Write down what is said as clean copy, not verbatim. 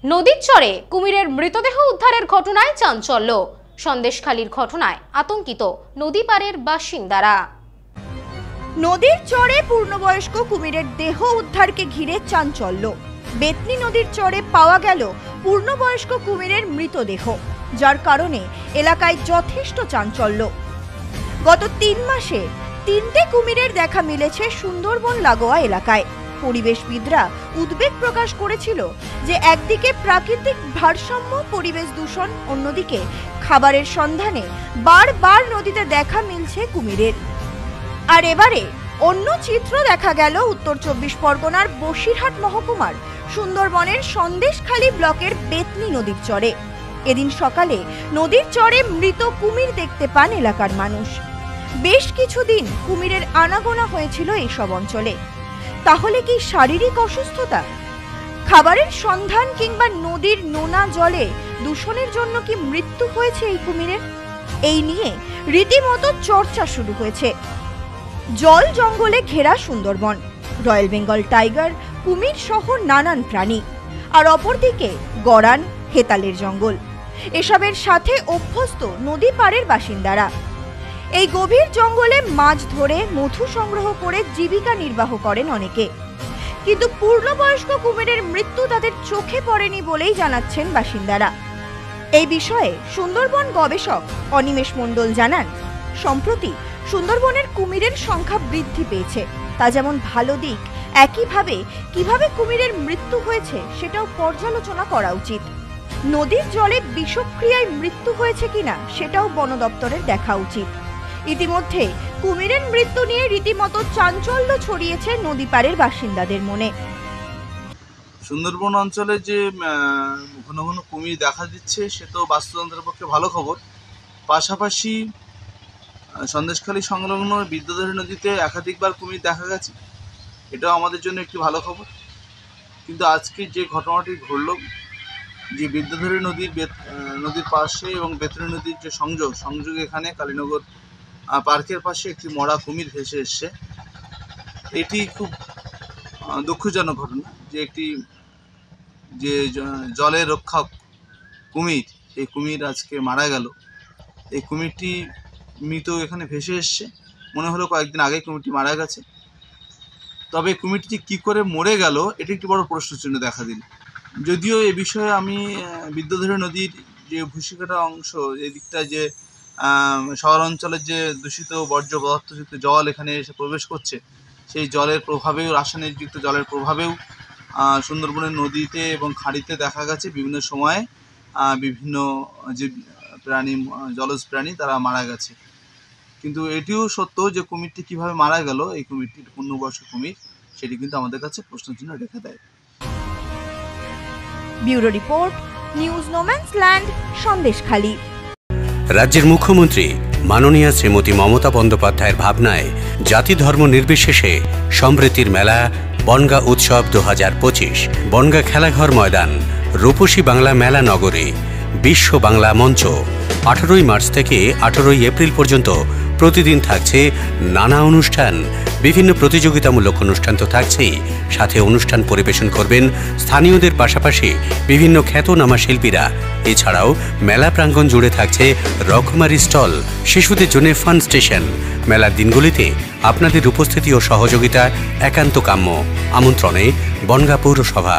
নদীর চরে কুমিরের মৃতদেহ উদ্ধারের ঘটনায় চাঞ্চল্য। সন্দেশখালীর ঘটনায় আতঙ্কিত নদী পাড়ের বাসিন্দারা। নদীর চরে পূর্ণবয়স্ক কুমিরের দেহ উদ্ধারকে ঘিরে চাঞ্চল্য। বেতনি নদীর চরে পাওয়া গেল পূর্ণবয়স্ক কুমিরের মৃতদেহ, যার কারণে এলাকায় যথেষ্ট চাঞ্চল্য। গত ৩ মাসে ৩টে কুমিরের দেখা মিলেছে সুন্দরবন লাগোয়া এলাকায়। পরিবেশবিদরা উদ্বেগ প্রকাশ করেছিল যে একদিকে প্রাকৃতিক ভারসাম্য, পরিবেশ দূষণ, অন্যদিকে খাবারের সন্ধানে বারবার নদীতে দেখা মিলছে কুমিরের। আর এবারে অন্য চিত্র দেখা গেল উত্তর ২৪ পরগনার বসিরহাট মহকুমার সুন্দরবনের সন্দেশখালী ব্লকের বেতনি নদীর চরে। এদিন সকালে নদীর চরে মৃত কুমির দেখতে পান এলাকার মানুষ। বেশ কিছুদিন কুমিরের আনাগোনা হয়েছিল এইসব অঞ্চলে। তাহলে কি শারীরিক অসুস্থতা, খাবারের সন্ধান কিংবা নদীর নোনা জলে দূষণের জন্য কি মৃত্যু হয়েছে এই কুমিরের? এই নিয়ে রীতিমতো চর্চা শুরু হয়েছে। জল জঙ্গলে ঘেরা সুন্দরবন, রয়্যাল বেঙ্গল টাইগার, কুমির সহ নানান প্রাণী, আর অপরদিকে গড়ান, হেতালের জঙ্গল। এসবের সাথে অভ্যস্ত নদী পাড়ের বাসিন্দারা। এই গভীর জঙ্গলে মাছ ধরে মধু সংগ্রহ করে জীবিকা নির্বাহ করেন অনেকে। কিন্তু পূর্ণবয়স্ক কুমিরের মৃত্যু তাদের চোখে পড়েনি বলেই জানাচ্ছেন বাসিন্দারা। এই বিষয়ে সুন্দরবন গবেষক অনিমেষ মণ্ডল জানান, সম্প্রতি সুন্দরবনের কুমিরের সংখ্যা বৃদ্ধি পেয়েছে। তা যেমন ভালো দিক, একইভাবে কিভাবে কুমিরের মৃত্যু হয়েছে সেটাও পর্যালোচনা করা উচিত। নদীর জলে বিষক্রিয়ায় মৃত্যু হয়েছে কিনা সেটাও বন দপ্তরের দেখা উচিত। ইতিমধ্যে কুমিরের মৃত্যু নিয়ে রীতিমতো চাঞ্চল্য ছড়িয়েছে নদী পাড়ের বাসিন্দাদের মনে। সুন্দরবন অঞ্চলে যে ঘন ঘন কুমির দেখা দিচ্ছে সে তো বাস্তুতন্ত্রের পক্ষে ভালো খবর। পাশাপাশি সন্দেশখালী সংলগ্ন বিদ্যাধরী নদীতে একাধিকবার কুমির দেখা গেছে, এটাও আমাদের জন্য একটি ভালো খবর। কিন্তু আজকে যে ঘটনাটি ঘটল, যে বিদ্যাধরী নদীর পাশে এবং বেতনি নদীর যে সংযোগ এখানে কালীনগর পার্কের পাশে একটি মরা কুমির ভেসে এসছে, এটি খুব দুঃখজনক ঘটনা। যে একটি যে জলের রক্ষক কুমির, এই কুমির আজকে মারা গেল। এই কুমিরটি মৃত এখানে ভেসে এসছে, মনে হলো কয়েকদিন আগে কুমিরটি মারা গেছে। তবে কুমিরটি কী করে মরে গেল এটি একটি বড় প্রশ্নচিহ্ন দেখা দিল। যদিও এ বিষয়ে আমি বিদ্যাধরী নদীর যে ভূশিকাটা অংশ, এই দিকটা যে শহর অঞ্চলের যে দূষিত বর্জ্য পদার্থযুক্ত জল এখানে এসে প্রবেশ করছে, সেই জলের প্রভাবেও, রাসায়নিকযুক্ত জলের প্রভাবেও সুন্দরবনের নদীতে এবং খাড়িতে দেখা গেছে বিভিন্ন সময়ে বিভিন্ন যে প্রাণী, জলজ প্রাণী তারা মারা গেছে। কিন্তু এটিও সত্য যে কুমিরটি কীভাবে মারা গেল, এই কুমিরটির পূর্ণবয়স্ক কুমির, সেটি কিন্তু আমাদের কাছে প্রশ্নচিহ্ন রেখে দেয়। Bureau report, news no man's land, Sandeshkhali. রাজ্যের মুখ্যমন্ত্রী মাননীয়া শ্রীমতী মমতা বন্দ্যোপাধ্যায়ের ভাবনায় জাতি ধর্ম নির্বিশেষে সম্প্রীতির মেলা বনগাঁ উৎসব ২০২৫, বনগাঁ খেলাঘর ময়দান, রূপসী বাংলা মেলা নগরী, বিশ্ব বাংলা মঞ্চ। ১৮ই মার্চ থেকে ১৮ই এপ্রিল পর্যন্ত প্রতিদিন থাকছে নানা অনুষ্ঠান, বিভিন্ন প্রতিযোগিতামূলক অনুষ্ঠান তো থাকছেই, সাথে অনুষ্ঠান পরিবেশন করবেন স্থানীয়দের পাশাপাশি বিভিন্ন খ্যাতনামা শিল্পীরা। এছাড়াও মেলা প্রাঙ্গণ জুড়ে থাকছে রকমারি স্টল, শিশুদের জন্য ফান স্টেশন। মেলার দিনগুলিতে আপনাদের উপস্থিতি ও সহযোগিতা একান্ত কাম্য। আমন্ত্রণে বনগাঁ পৌরসভা।